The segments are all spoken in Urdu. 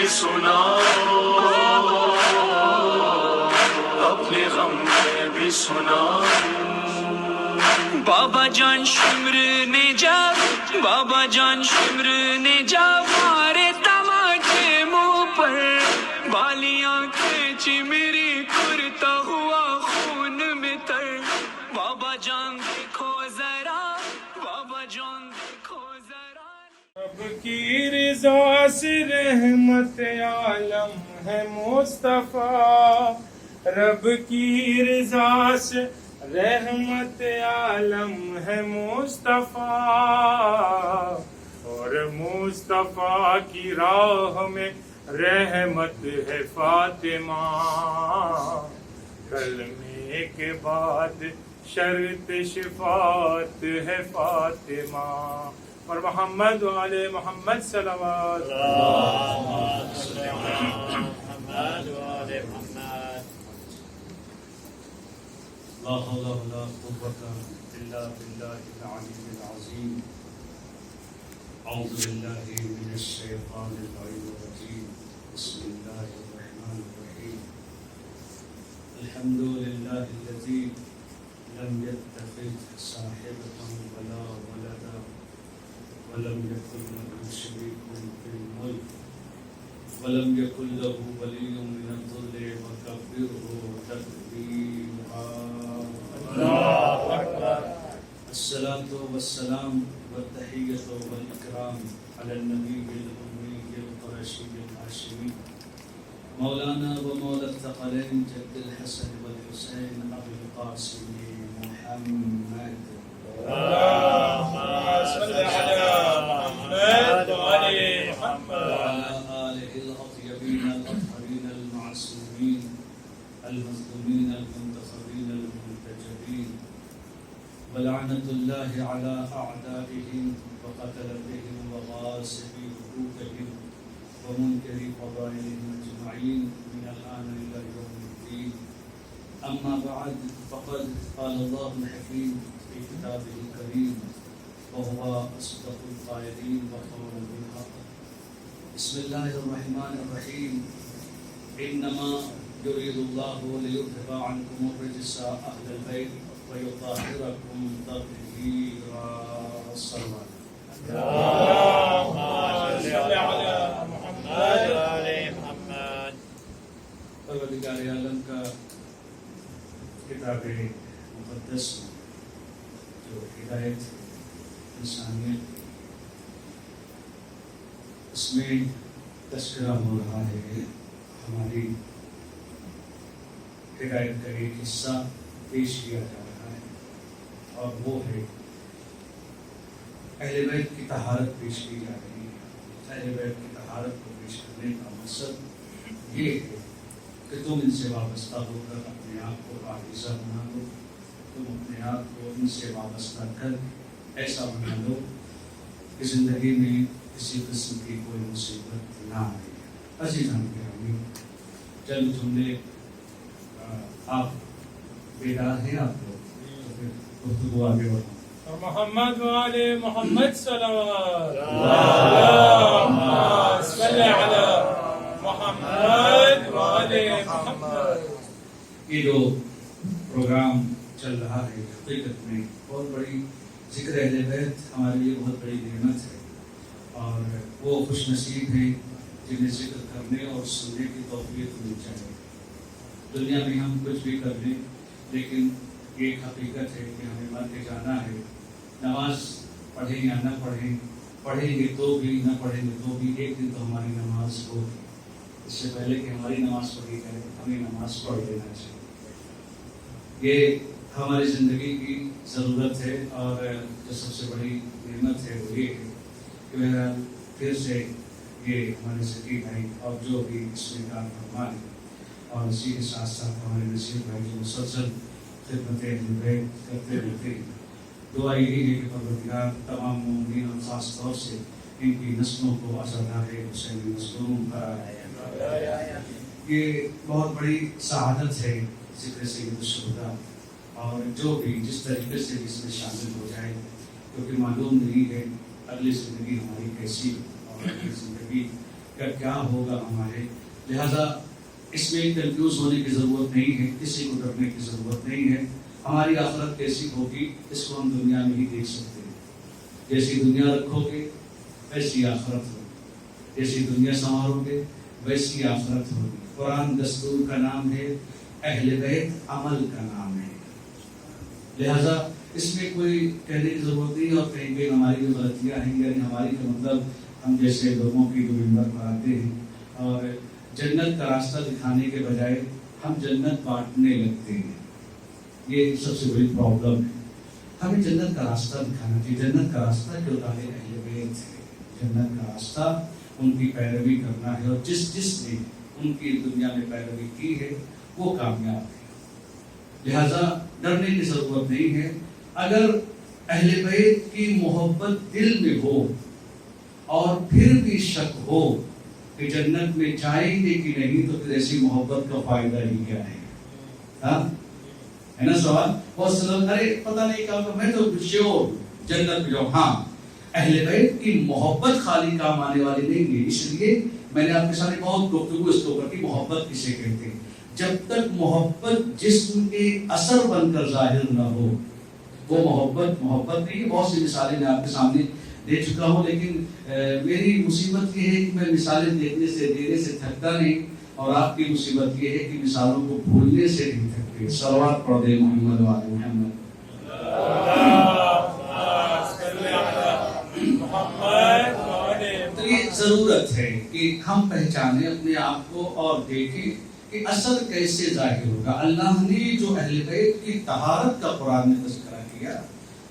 بھی سناؤ، اپنے غم میں بھی سناؤ. بابا جان شمر نے جا، بابا جان شمر نے جا مارے تماچے منہ پر، بالیاں کھینچی میری کرتا ہوا خون میں تر. بابا جان دیکھو ذرا، بابا جان دیکھو ذرا. رب کی رضا سے رحمت عالم ہے مصطفیٰ، رب کی رضا سے رحمت عالم ہے مصطفیٰ، اور مصطفیٰ کی راہ میں رحمت ہے فاطمہ. کلمے کے بعد شرط شفاعت ہے فاطمہ. اور محمد وعلى محمد صلوات. لا حول ولا قوة إلا بالله العلي العظيم. أعوذ بالله من الشيطان اللعين الرجيم. بسم الله الرحمن الرحيم. الحمد لله الذي لم يتخذ صاحبة ولا ولدا ولم يكن له شريك في الملك ولم يكن له ولي من الذل وكبره تكبيرا. الله أكبر. الصلاة والسلام والتحية والإكرام على النبي الأمي القرشي الهاشمي مولانا ومولى الثقلين جد الحسن والحسين أبي القاسم محمد. اللهم صل على محمد وعلى محمد وعلى آله الأطيبين الأطهرين المعصومين المظلومين المنتخبين المنتجبين. ولعنة الله على أعدائهم وقتلتهم وغاصبي حقوقهم ومنكري فضائلهم أجمعين من الآن إلى يوم الدين. أما بعد فقد قال الله الحكيم في كتابه الكريم وهو أصدق القائلين وقولا بالحق. بسم الله الرحمن الرحيم. إنما يريد الله ليذهب عنكم الرجس أهل البيت ويطهركم تطهيرا. الصلاة. اللهم صل على محمد وعلى محمد. پروردگار عالم کا کتاب مقدس جو ہدایت انسانیت، اس میں تذکرہ ہو رہا ہے. ہماری ہدایت کا ایک حصہ پیش کیا جا رہا ہے اور وہ ہے اہل بیت کی طہارت پیش کی جا رہی ہے. اہل بیت کی طہارت کو پیش کرنے کا مقصد یہ ہے کہ تم ان سے وابستہ ہو کر اپنے آپ کو پاکیزہ بنا لو. تم اپنے آپ کو ان سے وابستہ کر ایسا بنا لو کہ زندگی میں کسی قسم کی کوئی مصیبت نہ آئے. عزیزان گرامی، چند جملے آپ بیدار ہیں آپ لوگ تو پھر گفتگو آگے بڑھاؤں. اور محمد وعلى محمد صلوات. اللهم صل على محمد وعلى محمد. یہ جو پروگرام چل رہا ہے حقیقت میں بہت بڑی ذکر اہل بیت ہمارے لیے بہت بڑی نعمت ہے، اور وہ خوش نصیب ہیں جنہیں ذکر کرنے اور سننے کی توفیق مل جائے. دنیا میں ہم کچھ بھی کر لیں لیکن یہ ایک حقیقت ہے کہ ہمیں مر کے جانا ہے. نماز پڑھیں یا نہ پڑھیں، پڑھیں گے تو بھی نہ پڑھیں گے تو بھی ایک دن تو ہماری نماز ہوگی. اس سے پہلے کہ ہماری نماز پڑھی جائے ہمیں نماز پڑھ لینا چاہیے. یہ ہماری زندگی کی ضرورت ہے، اور جو سب سے بڑی نعمت ہے وہ یہ ہے کہ بہرحال پھر سے یہ ہمارے ذکی بھائی اور جو بھی اس میں کام فرما ہے، اور اسی کے ساتھ ساتھ ہمارے نصیر بھائی جو مسلسل خدمت اہل بیت کرتے رہتے ہیں. دعا یہی ہے کہ پروردگار تمام مومنین اور خاص طور سے ان کی نسلوں کو عزادار حسینی مظلوم بنائے. یہ بہت بڑی سعادت ہے ذکر سید الشہداء، اور جو بھی جس طریقے سے اس میں شامل ہو جائے، کیونکہ معلوم نہیں ہے اگلی زندگی ہماری کیسی، اور اگلی زندگی کہ کیا ہوگا ہمارے. لہذا اس میں کنفیوز ہونے کی ضرورت نہیں ہے, کسی کو ڈرنے کی ضرورت نہیں ہے. ہماری آخرت کیسی ہوگی اس کو ہم دنیا میں ہی دیکھ سکتے ہیں. جیسی دنیا رکھو گے ویسی آخرت ہوگی, جیسی دنیا سنوارو گے ویسی آخرت ہوگی. قرآن دستور کا نام ہے, اہل بیت عمل کا نام ہے. لہذا اس میں کوئی کہنے کی ضرورت نہیں. اور کہیں پہ ہماری جو غلطیاں ہیں, یعنی ہماری کا مطلب ہم جیسے لوگوں کی جو ممبر پر آتے ہیں اور جنت کا راستہ دکھانے کے بجائے ہم جنت بانٹنے لگتے ہیں, یہ سب سے بڑی پرابلم ہے. ہمیں جنت کا راستہ دکھانا چاہیے. جنت کا راستہ جو دار اہل بیت ہے, جنت کا راستہ ان کی پیروی کرنا ہے, اور جس نے ان کی دنیا میں پیروی کی ہے وہ کامیاب ہے. لہذا ڈرنے کی ضرورت نہیں ہے. اگر اہل بیت کی محبت دل میں ہو اور پھر بھی شک ہو کہ جنت میں جائیں گے کہ نہیں, تو پھر ایسی محبت کا فائدہ ہی کیا ہے؟ ہاں ہے نا سوال. بہت سے لوگ ارے پتہ نہیں کیا, میں تو شیور جنت میں جاؤں. ہاں, اہل بیت کی محبت خالی کام آنے والی نہیں ہے. اس لیے میں نے آپ کے سامنے بہت گفتگو اس کے اوپر کی, محبت کسے کہتے ہیں. جب تک محبت جسم کے اثر بن کر ظاہر نہ ہو وہ محبت نہیں. بہت سی مثالیں میں آپ کے سامنے دے چکا ہوں, لیکن میری مصیبت یہ ہے کہ میں مثالیں دینے سے تھکتا نہیں, اور آپ کی مصیبت یہ ہے کہ مثالوں کو بھولنے سے نہیں تھکتے. صلوات پڑھ دے محمد وعلی محمد. تو یہ ضرورت ہے کہ ہم پہچانیں اپنے آپ کو اور دیکھیں کہ اثر کیسے ظاہر ہوگا. اللہ نے جو اہل بیت کی طہارت کا قرآن میں تذکرہ کیا,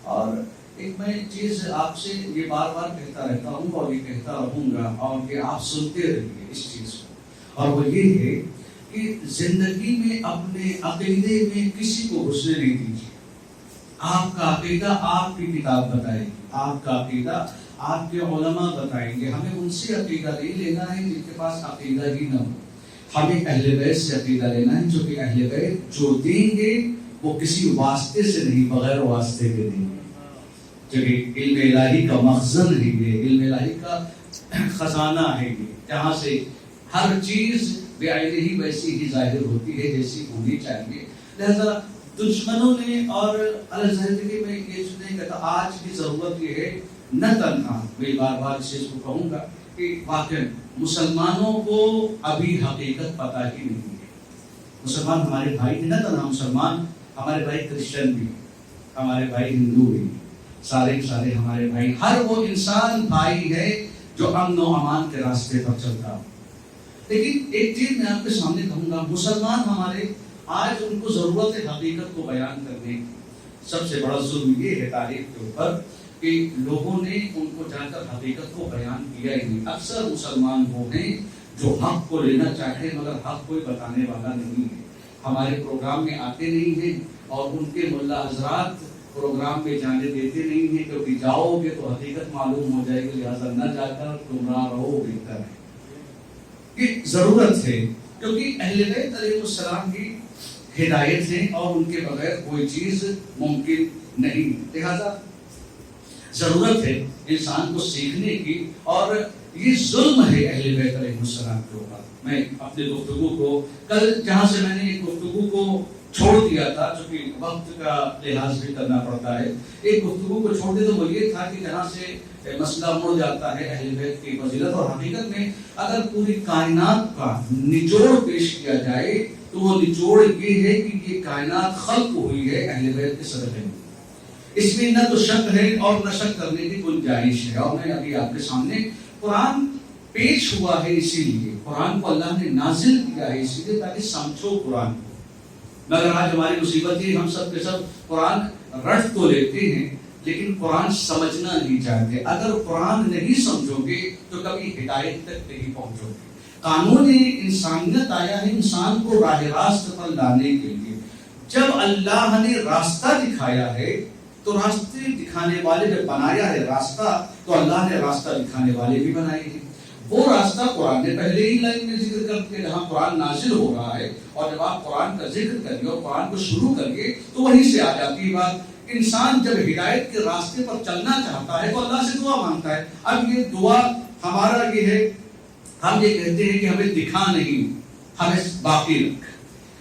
اور ایک میں چیز آپ سے یہ بار بار کہتا رہتا ہوں اور یہ کہتا رہوں گا, اور یہ آپ سنتے رہیے اس چیز کو, اور وہ یہ ہے کہ زندگی میں اپنے عقیدے میں کسی کو گھسنے نہیں دیجیے. آپ کا عقیدہ آپ کی کتاب بتائے گی, آپ کا عقیدہ آپ کے علماء بتائیں گے. ہمیں ان سے عقیدہ نہیں لینا ہے جن کے پاس عقیدہ ہی نہ ہو. ہمیں اہل بیت سے عقیدہ لینا ہے, جو کہ اہل بیت جو دیں گے وہ کسی واسطے سے نہیں, بغیر واسطے کے دیں گے. جو کہ علم الہی کا مخزن ہے, یہ علم الہی کا خزانہ ہے, یہ جہاں سے ہر چیز بعینہ ہی ویسی ہی ظاہر ہوتی ہے جیسی ہونی چاہیے. لہذا دشمنوں نے اور الزہدگی میں یہ چنے کہتا, آج کی ضرورت یہ ہے نہ تنہا, میں بار بار اس چیز کو کہوں گا کہ واقعی مسلمانوں کو ابھی حقیقت پتہ ہی نہیں ہے. مسلمان ہمارے بھائی ہیں, نہ تنہا مسلمان, ہمارے بھائی کرسچن بھی, ہمارے بھائی ہندو بھی, سارے ہمارے بھائی. ہر وہ انسان بھائی ہے جو امن و امان کے راستے پر چلتا ہو. لیکن ایک چیز میں آپ کے سامنے کہوں گا, مسلمان ہمارے آج ان کو ضرورت ہے حقیقت کو بیان کرنے کی. سب سے بڑا ظلم یہ ہے تاریخ کے اوپر کہ لوگوں نے ان کو جا کر حقیقت کو بیان کیا ہی نہیں. اکثر مسلمان وہ ہیں جو حق کو لینا چاہتے مگر حق کوئی بتانے والا نہیں ہے. ہمارے پروگرام میں آتے نہیں ہیں, اور ان کے ملا حضرات پروگرام میں جانے دیتے نہیں ہیں, کیونکہ جاؤ گے تو حقیقت معلوم ہو جائے گی, لہٰذا نہ جا کر گمراہ رہو بہتر ہے. یہ ضرورت ہے کیونکہ اہل بیت علیہ السلام کی ہدایت ہے اور ان کے بغیر کوئی چیز ممکن نہیں. لہذا ضرورت ہے انسان کو سیکھنے کی, اور یہ ظلم ہے اہل بیت علیہ السلام کے اوپر. میں اپنے گفتگو کو کل جہاں سے میں نے گفتگو کو چھوڑ دیا تھا, چونکہ وقت کا لحاظ بھی کرنا پڑتا ہے, ایک گفتگو کو چھوڑ دے تو وہ یہ تھا کہ جہاں سے مسئلہ مڑ جاتا ہے اہل بیت کی فضیلت. اور حقیقت میں اگر پوری کائنات کا نچوڑ پیش کیا جائے تو وہ نچوڑ یہ ہے کہ یہ کائنات خلق ہوئی ہے اہل بیت کے صدقے میں. اس میں نہ تو شک ہے اور نہ شک کرنے کی گنجائش ہے. اور میں ابھی آپ کے سامنے قرآن پیش ہوا ہے, اسی لیے قرآن کو اللہ نے نازل کیا ہے اسی لیے تاکہ سمجھو قرآن کو. مگر آج ہماری مصیبت یہ, ہم سب کے سب قرآن رٹ تو لیتے ہیں لیکن قرآن سمجھنا نہیں چاہتے. اگر قرآن نہیں سمجھو گے تو کبھی ہدایت تک نہیں پہنچو گے. قانون انسانیت آیا ہے انسان کو راہ راست پر لانے کے لیے. جب اللہ نے راستہ دکھایا ہے تو راستے دکھانے والے جب بنایا ہے راستہ, تو اللہ نے راستہ دکھانے والے بھی بنائے ہیں. وہ راستہ قرآن نے پہلے ہی لائن میں ذکر کر کے جہاں قرآن نازل ہو رہا ہے, اور جب آپ قرآن کا ذکر کریے اور قرآن کو شروع کریے تو وہیں سے آ جاتی ہے بات. انسان جب ہدایت کے راستے پر چلنا چاہتا ہے تو اللہ سے دعا مانگتا ہے. اب یہ دعا ہمارا یہ ہے ہم یہ کہتے ہیں کہ ہمیں دکھا نہیں، ہمیں باقی رکھ.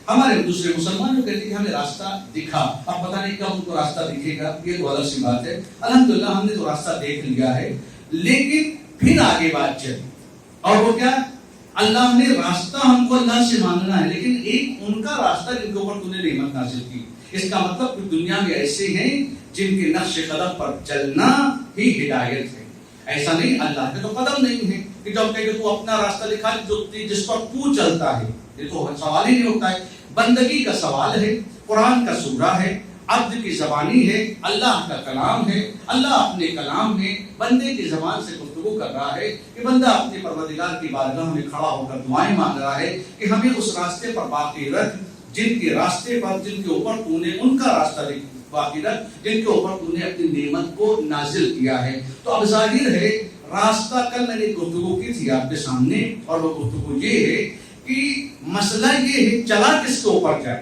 ہمارے دوسرے مسلمان جو کہتے ہیں کہ ہمیں راستہ دکھا، اب پتہ نہیں کب ان کو راستہ دکھے گا، یہ تو الگ سی بات ہے. الحمدللہ ہم نے تو راستہ دیکھ لیا ہے، لیکن پھر آگے بات چلی. اور وہ کیا؟ اللہ نے راستہ ہم کو اللہ سے مانگنا ہے، لیکن ایک ان کا راستہ جن کے اوپر تو نے نعمت نازل کی. اس کا مطلب کہ دنیا میں ایسے ہیں جن کے نقش قدم پر چلنا ہی ہدایت ہے. ایسا نہیں اللہ کے تو قدم نہیں ہے کہ جب کہ تو اپنا راستہ دکھا جس پر تو چلتا ہے. یہ تو سوال ہی نہیں ہوتا ہے. بندگی کا سوال ہے، قرآن کا سورہ ہے، عبد کی زبانی ہے، اللہ کا کلام ہے. اللہ اپنے کلام میں بندے کی زبان سے گفتگو کر رہا ہے کہ بندہ اپنے پروردگار کی بارگاہ میں کھڑا ہو کر دعائیں مانگ رہا ہے کہ ہمیں اس راستے پر باقی رکھ جن کے راستے پر، جن کے اوپر تو نے ان کا راستہ باقی رکھ جن کے اوپر تو نے اپنی نعمت کو نازل کیا ہے. تو اب ظاہر ہے راستہ، کل میں نے گفتگو کی تھی آپ کے سامنے، اور وہ گفتگو یہ ہے کہ مسئلہ یہ ہے چلا کس کے اوپر جائے.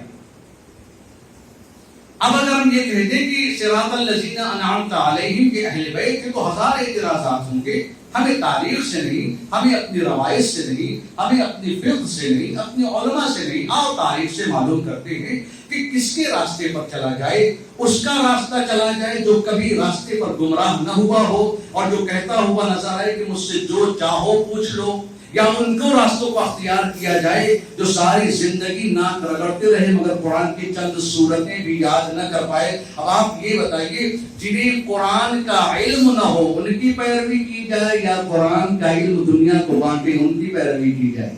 اب اگر ہم یہ کہہ دیں کہ صراط الذین انعمت علیہم کے اہل بیت کے تو ہزار اعتراضات ہوں گے. ہمیں تاریخ سے نہیں، ہمیں اپنی روایت سے نہیں، ہمیں اپنی فقہ سے نہیں، اپنی علماء سے نہیں، اور تاریخ سے معلوم کرتے ہیں کہ کس کے راستے پر چلا جائے. اس کا راستہ چلا جائے جو کبھی راستے پر گمراہ نہ ہوا ہو اور جو کہتا ہوا نظر آئے کہ مجھ سے جو چاہو پوچھ لو. یا ان کو راستوں کو اختیار کیا جائے جو ساری زندگی ناک رگڑتے رہے مگر قرآن کی چند صورتیں بھی یاد نہ کر پائے. اب آپ یہ بتائیے جنہیں قرآن کا علم نہ ہو ان کی پیروی کی جائے یا قرآن کا علم دنیا کو بانٹے ان کی پیروی کی جائے.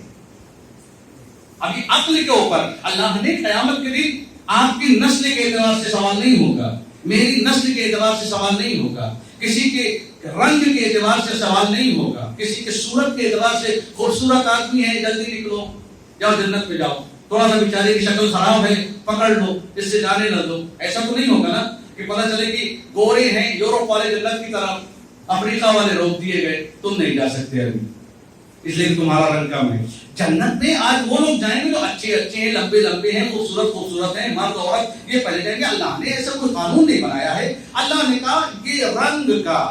ابھی عقل کے اوپر اللہ نے قیامت کے دن آپ کی نسل کے اعتبار سے سوال نہیں ہوگا، میری نسل کے اعتبار سے سوال نہیں ہوگا، کسی کے رنگ کے اعتبار سے سوال نہیں ہوگا، کسی کے صورت کے اعتبار سے خوبصورت آدمی ہے جلدی نکلو جاؤ جنت میں جاؤ، تھوڑا سا بیچارے کی شکل خراب ہے پکڑ لو اس سے جانے نہ دو. ایسا تو نہیں ہوگا نا کہ پتہ چلے کہ گورے ہیں یورپ والے جنت کی طرف، افریقہ والے روک دیے گئے تم نہیں جا سکتے ابھی اس لیے تمہارا رنگ کم ہے. جنت میں آج وہ لوگ جائیں گے جو اچھے اچھے ہیں، لمبے لمبے ہیں، خوبصورت خوبصورت ہیں، مرد عورت یہ پہلے جائیں گے. اللہ نے ایسا کوئی قانون نہیں بنایا ہے. اللہ نے کہا یہ رنگ کا،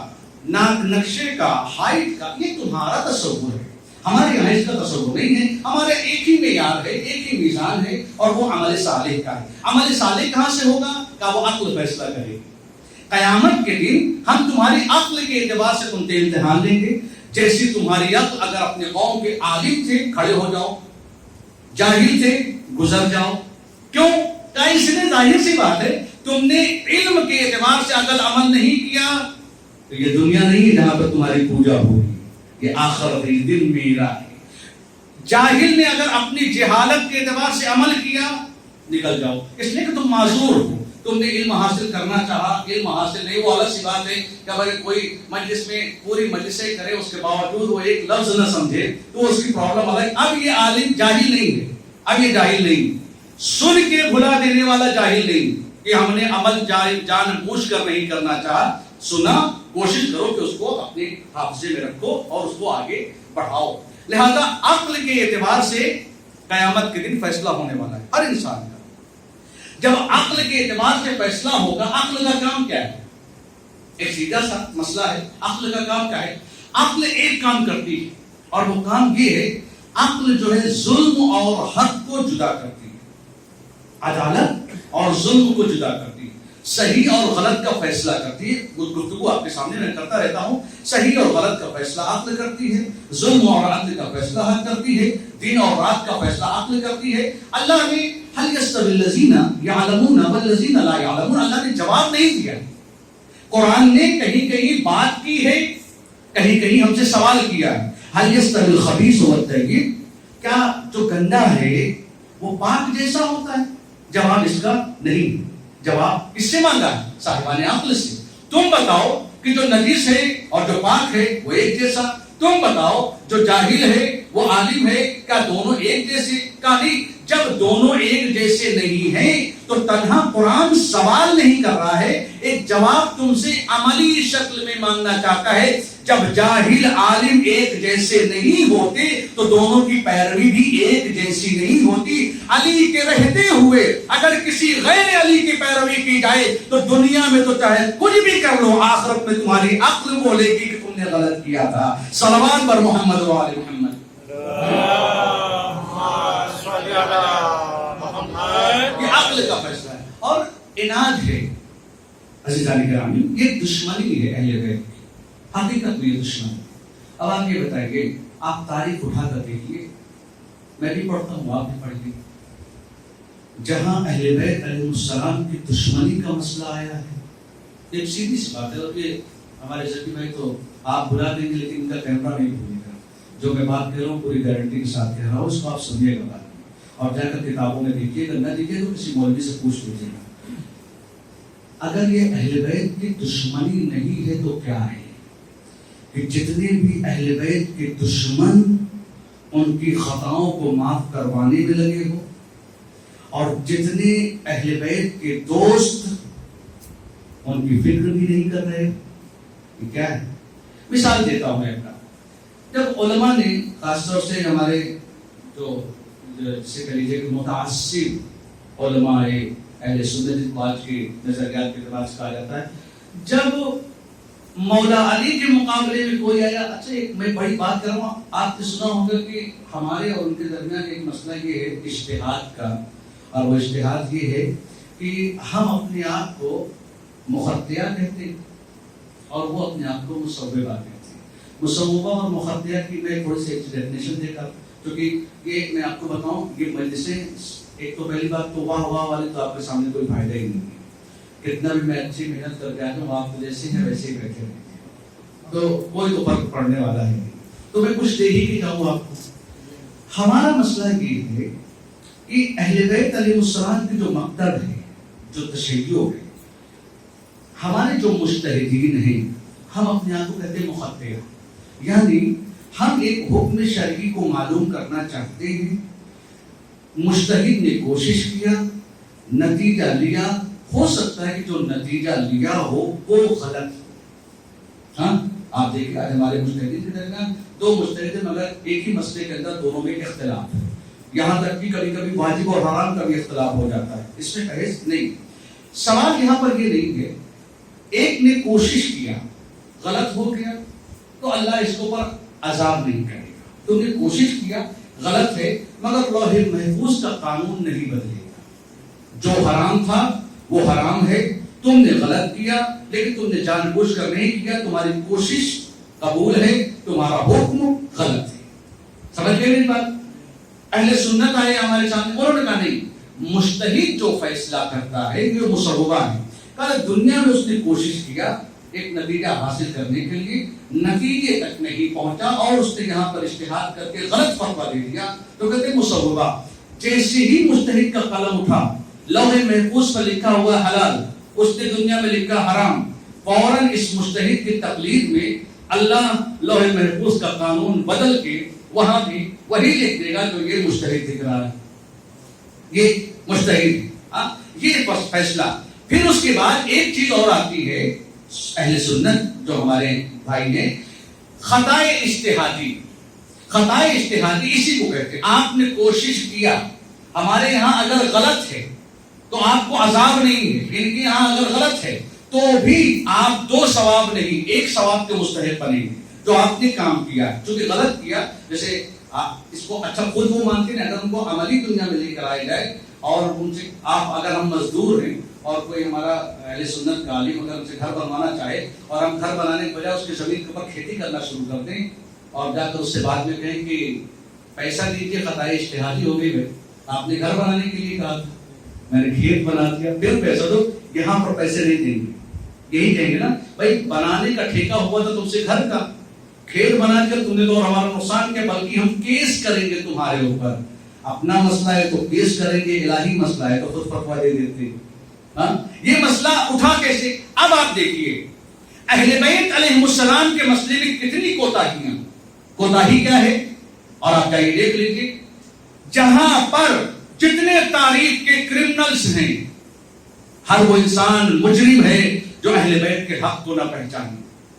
نقشے کا، ہائٹ کا یہ تمہارا تصور ہے، ہمارے یہاں اس کا تصور نہیں ہے. ہمارے ایک ہی معیار ہے، ایک ہی میزان ہے اور وہ عمل صالح کا ہے. عمل صالح کہاں سے ہوگا؟ کہ وہ عقل فیصلہ کرے گی. قیامت کے دن ہم تمہاری عقل کے اعتبار سے تم سے امتحان لیں گے. جیسی تمہاری عقل، اگر اپنے قوم کے عالم تھے کھڑے ہو جاؤ، جاہل تھے گزر جاؤ. کیوں؟ اس لیے ظاہر سی بات ہے تم نے علم کے اعتبار سے اگر عمل نہیں کیا تو یہ دنیا نہیں جہاں پر تمہاری پوجا ہوگی، یہ آخرت ہے، دن میرا ہے. جاہل نے اگر اپنی جہالت کے اعتبار سے عمل کیا نکل جاؤ، اس لیے کہ تم معذور ہو. تم نے علم حاصل کرنا چاہا، علم حاصل نہیں، وہ الگ سی بات ہے کہ اگر کوئی مجلس میں پوری مجلسیں کرے اس کے باوجود وہ ایک لفظ نہ سمجھے تو اس کی پرابلم الگ. اب یہ عالم جاہل نہیں ہے، اب یہ جاہل نہیں، سن کے بھلا دینے والا جاہل نہیں کہ ہم نے عمل جان بوجھ کر نہیں کرنا چاہا، سنا، کوشش کرو کہ اس کو اپنے حافظے میں رکھو اور اس کو آگے بڑھاؤ. لہذا عقل کے اعتبار سے قیامت کے دن فیصلہ ہونے والا ہے ہر انسان کا. جب عقل کے اعتبار سے فیصلہ ہوگا، عقل کا کام کیا ہے؟ ایک سیدھا سا مسئلہ ہے، عقل کا کام کیا ہے؟ عقل ایک کام کرتی ہے اور وہ کام یہ ہے، عقل جو ہے ظلم اور حق کو جدا کرتی ہے، عدالت اور ظلم کو جدا کرتی ہے، صحیح اور غلط کا فیصلہ کرتی ہے. گفتگو آپ کے سامنے میں کرتا رہتا ہوں. صحیح اور غلط کا فیصلہ عقل کرتی ہے، ظلم اور عدل کا فیصلہ حق کرتی ہے، دن اور رات کا فیصلہ عقل کرتی ہے. اللہ نے هل يستوي الذين يعلمون والذين لا يعلمون، اللہ نے جواب نہیں دیا. قرآن نے کہیں کہیں بات کی ہے، کہیں کہیں ہم سے سوال کیا ہے. هل يستوي الخبيث والطيب، کیا جو گندا ہے وہ پاک جیسا ہوتا ہے؟ جواب اس کا نہیں. جواب کس سے مانگا ہے؟ صاحبان عقل سے. تم بتاؤ کہ جو نجس ہے اور جو پاک ہے وہ ایک جیسا. تم بتاؤ جو جاہل ہے وہ عالم ہے، کیا دونوں ایک جیسے؟ کہا نہیں. جب دونوں ایک جیسے نہیں ہیں تو تنہا قرآن سوال نہیں کر رہا ہے، ایک جواب تم سے عملی شکل میں مانگنا چاہتا ہے. جب جاہل عالم ایک جیسے نہیں ہوتے تو دونوں کی پیروی بھی ایک جیسی نہیں ہوتی. علی کے رہتے ہوئے اگر کسی غیر علی کی پیروی کی جائے تو دنیا میں تو چاہے کچھ بھی کر لو، آخرت میں تمہاری عقل بولے گی کہ تم نے غلط کیا تھا. صلوات بر محمد و آل محمد. عقل کا فیصلہ ہے اور اناد ہے. عزیزان گرامی، یہ دشمنی ہے اہل بیت کی، حقیقت میں یہ دشمنی. اب آپ یہ بتائیے، آپ تاریخ اٹھا کر دیکھیے، میں بھی پڑھتا ہوں، آپ بھی پڑھیے، جہاں اہل بیت علیہ السلام کی دشمنی کا مسئلہ آیا ہے. ایک سیدھی سی بات ہے، اور یہ ہمارے ذکی بھائی تو آپ بلا دیں گے لیکن ان کا کیمرہ نہیں بھولے گا. جو میں بات کر رہا ہوں پوری گارنٹی کے ساتھ کہہ رہا ہوں، اس کو آپ سمجھیے گا بات اور جا کر کتابوں میں دیکھیے گا، نہ دیکھیے تو کسی مولوی سے پوچھ لیجیے گا. اگر یہ اہل بیت کی دشمنی نہیں ہے تو کیا ہے؟ کہ جتنے بھی اہل بیت کے دشمن ان کی خطاؤں کو معاف کروانے میں لگے ہو، اور جتنے اہل بیت کے دوست ان کی فکر بھی نہیں کر رہے. یہ کیا ہے؟ مثال دیتا ہوں میں اپنا. جب علماء نے خاص طور سے ہمارے جو جسے کہہ لیجیے کہ متعصب علماء اہل سنت والجماعت کے نظریات کے اعتبار سے کہا جاتا ہے، جب مولا علی کے مقابلے میں کوئی آیا، اچھا ایک میں بڑی بات کر رہا ہوں، آپ نے سنا ہوگا کہ ہمارے اور ان کے درمیان ایک مسئلہ یہ ہے اجتہاد کا، اور وہ اجتہاد یہ ہے کہ ہم اپنے آپ کو مخطیہ کہتے ہیں اور وہ اپنے آپ کو مصوبہ کہتے ہیں. مصوبہ اور مخطیہ کی میں تھوڑی سی ڈیفینیشن دے کر، کیونکہ یہ میں آپ کو بتاؤں، یہ مجلسیں ایک تو پہلی بات تو واہ واہ والے تو آپ کے سامنے کوئی فائدہ ہی نہیں ہے. کتنا بھی میں اچھی محنت کر کے آتا ہوں، آپ تو جیسے ہیں ویسے ہی بیٹھے رہتے ہیں، تو کوئی تو فرق پڑنے والا ہے نہیں. تو میں کچھ دے ہی نہیں جاؤں آپ کو. ہمارا مسئلہ یہ ہے کہ اہل بیت علیہ السلام کی جو مقتد ہے، جو تشیع ہے، ہمارے جو مجتہدین ہیں، ہم اپنے آپ کو کہتے ہیں مخطئ، یعنی ہم ایک حکم شرعی کو معلوم کرنا چاہتے ہیں. مجتہد نے کوشش کیا، نتیجہ لیا، ہو سکتا ہے کہ جو نتیجہ لیا ہو وہ غلط. ہاں آپ دیکھیں آج ہمارے مجتہدین کے درمیان دو مجتہد ہیں، مگر ایک ہی مسئلے کے اندر دونوں میں اختلاف ہے. یہاں تک کہ کبھی کبھی واجب اور حرام کا بھی اختلاف ہو جاتا ہے. اس میں بحث نہیں. سوال یہاں پر یہ نہیں ہے ایک نے کوشش کیا، غلط ہو گیا تو اللہ اس کو پر عذاب نہیں کرے گا. تم نے کوشش کیا، غلط ہے، مگر لوح محفوظ کا قانون نہیں بدلے گا. جو حرام تھا وہ حرام ہے، تم نے غلط کیا لیکن تم نے جان بوجھ کر نہیں کیا، تمہاری کوشش قبول ہے، تمہارا حکم غلط ہے. سمجھ گئے میری بات؟ اہل سنت آئے ہمارے سامنے، انہوں نے کہا نہیں، مجتہد جو فیصلہ کرتا ہے یہ مصوبہ ہے. کہا دنیا میں اس نے کوشش کیا ایک نتیجہ حاصل کرنے کے لیے، نتیجے تک نہیں پہنچا اور اس نے یہاں پر اجتہاد کر کے غلط فتویٰ دے دیا، تو کہتے ہیں مصوبہ. جیسے ہی مجتہد کا قلم اٹھا، لوح محفوظ پر لکھا ہوا حلال، اس نے دنیا میں لکھا حرام، فوراً اس مجتہد کی تقلید میں اللہ لوح محفوظ کا قانون بدل کے وہاں بھی وہی لکھ دے گا جو یہ مجتہد دکھ رہا ہے. یہ مجتہد، یہ فیصلہ. پھر اس کے بعد ایک چیز اور آتی ہے، اہل سنت جو ہمارے بھائی ہیں، خطائے اجتہادی. خطائے اجتہادی اسی کو کہتے ہیں. آپ نے کوشش کیا، ہمارے یہاں اگر غلط ہے تو آپ کو عذاب نہیں ہے، ان کے یہاں اگر غلط ہے تو بھی آپ دو ثواب نہیں ایک ثواب کے مستحق بنیں گے. جو آپ نے کام کیا، چونکہ غلط کیا، جیسے اس کو اچھا خود وہ مانتے ہیں، اگر ان کو عملی دنیا میں لے کر آئے جائے اور ان سے آپ، اگر ہم مزدور ہیں اور کوئی ہمارا اہل سنت کا عالم اگر ہم سے گھر بنوانا چاہے اور ہم گھر بنانے کے بجائے اس کی زمین کے اوپر کھیتی کرنا شروع کر دیں اور جا کر اس سے بعد میں کہیں کہ پیسہ دیجیے، خطائے اجتہادی ہو گئی، آپ نے گھر بنانے کے لیے کہا تھا، میں نے کھیت بنا دیا، پھر پیسہ دو، یہاں پر پیسے نہیں دیں گے. یہی کہیں گے نا بھائی، بنانے کا ٹھیکہ ہوا تھا تم سے گھر کا، کھیت بنا دیا تم نے تو ہمارا نقصان کیا، بلکہ ہم کیس کریں گے تمہارے اوپر. اپنا مسئلہ ہے تو کیس کریں گے، الہی مسئلہ ہے تو خود فتویٰ دے دیتے ہیں. یہ مسئلہ اٹھا کیسے؟ اب آپ دیکھیے اہل بیت علیہ السلام کے مسئلے میں کتنی کوتاہیاں. کوتاہی کیا ہے؟ اور آپ جائیے دیکھ لیجیے، جہاں پر جتنے تاریخ کے کرمنلز ہیں، ہر وہ انسان مجرم ہے جو اہل بیت کے حق کو نہ پہچانے،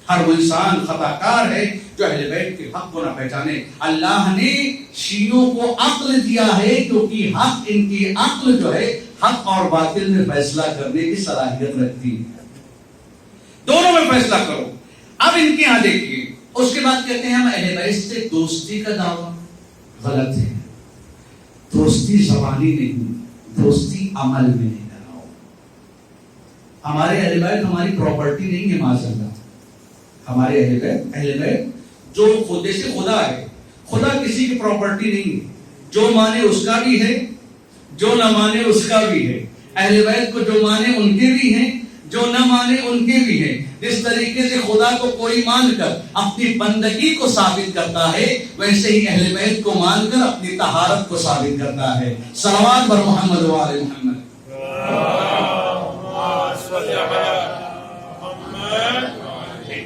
ہر وہ انسان خطا کار ہے جو اہل بیت کے حق کو نہ پہچانے. اللہ نے شیعوں کو عقل دیا ہے کیونکہ حق، ان کی عقل جو ہے حق اور باطل میں فیصلہ کرنے کی صلاحیت رکھتی ہے. دونوں میں فیصلہ کرو. اب ان کے یہاں دیکھیے، اس کے بعد کہتے ہیں ہم اہل بیت سے دوستی کا دعویٰ. غلط ہے. دوستی زبانی نہیں، دوستی عمل میں لے کر آؤ. ہمارے اہل بیت ہماری پراپرٹی نہیں ہے معاذ اللہ. ہمارے اہل بیت جو خود سے خدا ہے, خدا کسی کی پراپرٹی نہیں ہے. جو مانے اس کا بھی ہے, جو نہ مانے اس کا بھی ہے. اہل بیت کو جو مانے ان کے بھی ہیں, جو نہ مانے ان کے بھی ہیں. جس طریقے سے خدا کو کوئی مان کر اپنی بندگی کو ثابت کرتا ہے, ویسے ہی اہل بیت کو مان کر اپنی طہارت کو ثابت کرتا ہے. صلوات بر محمد و آل محمد.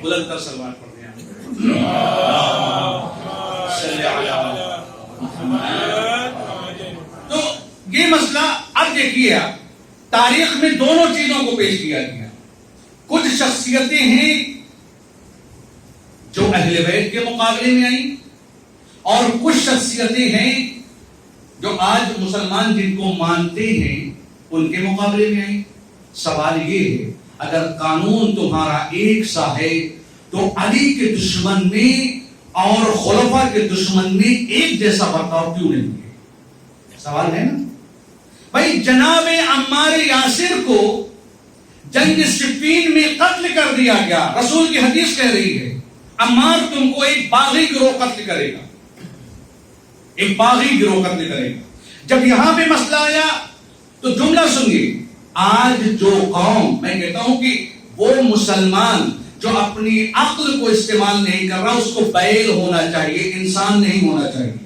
بلند کر صلوات پڑھتے ہیں. تو یہ مسئلہ اب دیکھیے, آپ تاریخ میں دونوں چیزوں کو پیش کیا گیا. کچھ شخصیتیں ہیں جو اہل بیت کے مقابلے میں آئیں, اور کچھ شخصیتیں ہیں جو آج مسلمان جن کو مانتے ہیں ان کے مقابلے میں آئیں. سوال یہ ہے, اگر قانون تمہارا ایک سا ہے تو علی کے دشمن میں اور خلفاء کے دشمن میں ایک جیسا برتاؤ کیوں نہیں ہے؟ سوال ہے نا بھائی. جناب عمار یاسر کو جنگ صفین میں قتل کر دیا گیا. رسول کی حدیث کہہ رہی ہے عمار تم کو ایک باغی گروہ قتل کرے گا, ایک باغی گروہ قتل کرے گا. جب یہاں پہ مسئلہ آیا تو جملہ سنیے. آج جو قوم, میں کہتا ہوں کہ وہ مسلمان جو اپنی عقل کو استعمال نہیں کر رہا, اس کو بیل ہونا چاہیے, انسان نہیں ہونا چاہیے.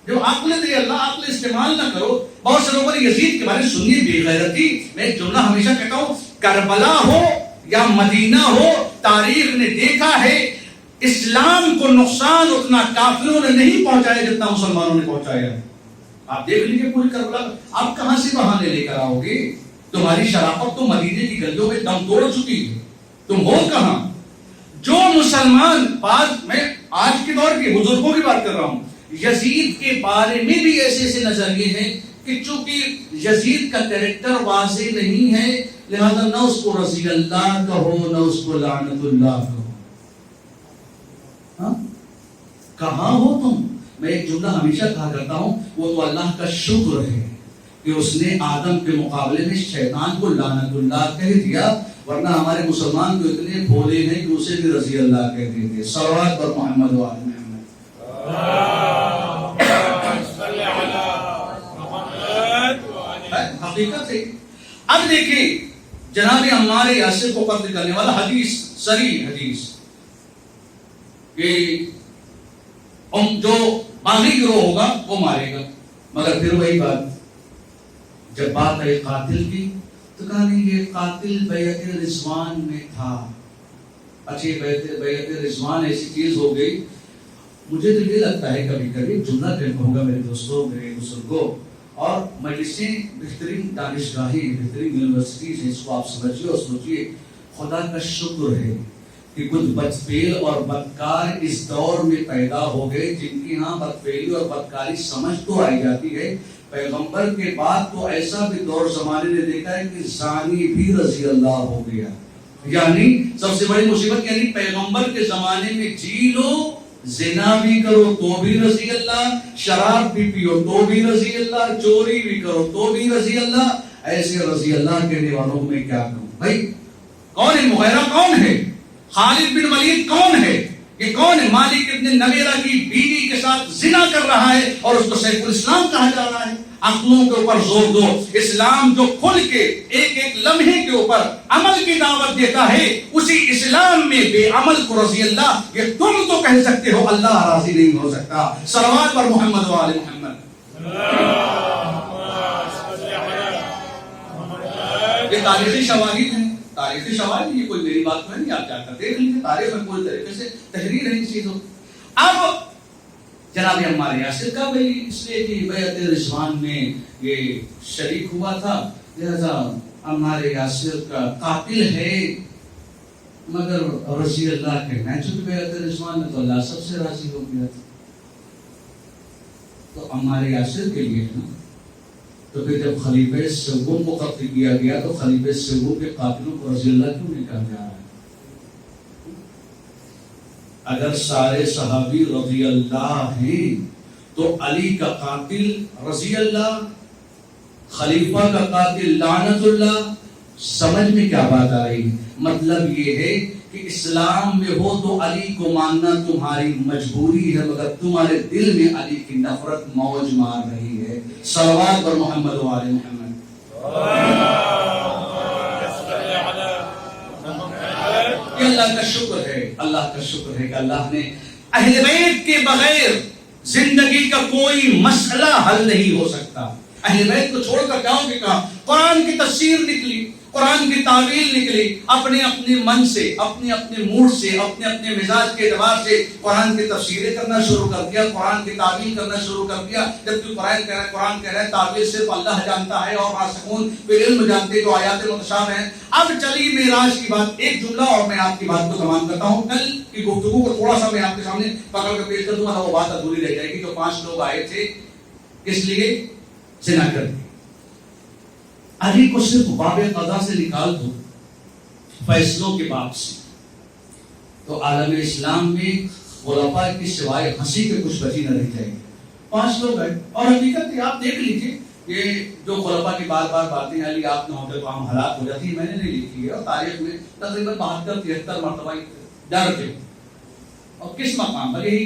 جو عقل دے اللہ, عقل استعمال نہ کرو. بہت سے لوگوں نے یزید کے بارے میں سنی بے غیرتی. میں ایک جملہ ہمیشہ کہتا ہوں, کربلا ہو یا مدینہ ہو, تاریخ نے دیکھا ہے اسلام کو نقصان اتنا کافروں نے نہیں پہنچایا جتنا مسلمانوں نے پہنچایا ہے. آپ دیکھ لیجیے پوری کربلا. آپ کہاں سے بہانے لے کر آؤ گے؟ تمہاری شرافت تو مدینے کی گلیوں میں دم توڑ چکی ہے. تم ہو کہاں؟ جو مسلمان, بعد میں آج کے دور کے بزرگوں کی بات کر رہا ہوں, یزید کے بارے میں بھی ایسے ایسے نظریے ہیں کہ چونکہ یزید کا کریکٹر واضح نہیں ہے, لہذا نہ اس کو رضی اللہ کہو نہ اس کو لعنت اللہ کہو. کہاں ہو تم؟ میں ایک جملہ ہمیشہ کہا کرتا ہوں, وہ تو اللہ کا شکر ہے کہ اس نے آدم کے مقابلے میں شیطان کو لعنت اللہ کہہ دیا, ورنہ ہمارے مسلمان تو اتنے بھولے ہیں کہ اسے بھی رضی اللہ کہتے تھے. صلوات پر محمد و آل محمد. حقیقت ہے. اب دیکھیں جناب عمار یاسر کو قتل کرنے والا حدیث, صریح حدیث, کہ جو باغی گروہ ہوگا وہ مارے گا. مگر پھر وہی بات, جب بات آئی قاتل کی تو کہا نہیں یہ قاتل بیعت رضوان میں تھا. اچھی بیعت رضوان ایسی چیز ہو گئی. مجھے تو یہ لگتا ہے کبھی کبھی جملہ کہوں گا میرے دوستوں, میرے بزرگوں, اور مجلسیں بہترین دانشگاہیں, بہترین یونیورسٹیز ہیں, اس کو آپ سمجھیے اور سوچیے. خدا کا شکر ہے کہ کچھ بدفعل اور بدکار اس دور میں پیدا ہو گئے جن کی ہاں بدفعلی اور بدکاری سمجھ تو آئی جاتی ہے. پیغمبر کے بعد تو ایسا بھی دور زمانے نے دیکھا ہے کہ زانی بھی رضی اللہ ہو گیا. یعنی سب سے بڑی مصیبت, یعنی پیغمبر کے زمانے میں جی لو, زنا بھی کرو تو بھی رضی اللہ, شراب بھی پیو تو بھی رضی اللہ, چوری بھی کرو تو بھی رضی اللہ. ایسے رضی اللہ کہنے والوں میں کیا کہوں بھائی؟ کون ہے مغیرہ؟ کون ہے خالد بن ولید؟ کون ہے یہ؟ کون ہے مالک ابن نویرہ کی بیوی کے ساتھ زنا کر رہا ہے اور اس کو سیف الاسلام کہا جا رہا ہے؟ عقلوں کے اوپر زور دو. اسلام جو کھل کے ایک ایک لمحے کے اوپر عمل کی دعوت دیتا ہے, اسی اسلام میں بے عمل کو رضی اللہ, یہ تم تو کہہ سکتے ہو, اللہ راضی نہیں ہو سکتا. صلوات پر محمد و آل محمد. یہ تاریخی شواہد ہیں, تاریخی شواہد. یہ کوئی میری بات نہیں, آپ جا کر دیکھ لیجیے, تاریخ میں پوری طریقے سے تحریر ہے ان چیزوں. اب جناب عمار یاسر کا بھی اس لیے کہ بیعت رضوان میں یہ شریک ہوا تھا, لہذا عمار یاسر کا قاتل ہے, مگر رضی اللہ کہنا ہے. چونکہ بیعت رضوان میں تو اللہ سب سے راضی ہو گیا تھا. تو عمار یاسر کے لیے نا, تو پھر جب خلیفہ سوم کو قتل کیا گیا تو خلیفہ سوم کے قاتلوں کو رضی اللہ کیوں نہیں کہا جا رہا ہے؟ اگر سارے صحابی رضی اللہ ہیں تو علی کا قاتل رضی اللہ, خلیفہ کا قاتل لعنت اللہ. سمجھ میں کیا بات آ رہی ہے؟ مطلب یہ ہے کہ اسلام میں ہو تو علی کو ماننا تمہاری مجبوری ہے، مگر تمہارے دل میں علی کی نفرت موج مار رہی ہے. صلوات پر محمد و آل محمد. یہ اللہ کا شکر ہے، اللہ کا شکر ہے کہ اللہ نے اہل بیت کے بغیر زندگی کا کوئی مسئلہ حل نہیں ہو سکتا. اہل بیت کو چھوڑ کر جاؤ کہ کہاں؟ قرآن کی تفسیر نکلی، قرآن کی تعویل نکلی، اپنے اپنے من سے، اپنے اپنے موڈ سے، اپنے اپنے مزاج کے اعتبار سے قرآن کی تفسیریں کرنا شروع کر دیا، قرآن کی تعویل کرنا شروع کر دیا. جبکہ قرآن کہہ رہا ہے تعویل صرف اللہ جانتا ہے اور راسخون پھر علم جانتے جو آیات متشابہ ہیں. اب چلی معراج کی بات، ایک جملہ اور میں آپ کی بات کو تمام کرتا ہوں. کل کی گفتگو کو تھوڑا سا میں آپ کے سامنے پکڑ کر پیش کر دوں گا، وہ بات ادھوری رہ جائے گی. جو 5 لوگ آئے تھے کس لیے؟ زنا کر دی. علی کو صرف باب قضا سے نکال دو، فیصلوں کے باب سے، تو عالم اسلام میں خلفاء کی سوائے ہنسی کے کچھ بچی نہ رہ جائے گی. 5 لوگ ہیں اور حقیقت آپ دیکھ لیجیے، یہ جو خلفاء کی بار بار باتیں علی آپ نہ ہوتے تو ہم ہلاک ہو جاتی، میں نے نہیں لکھی ہے، اور تاریخ میں تقریباً 72-73 مرتبہ ڈر تھے. اور کس مقام پر؟ یہی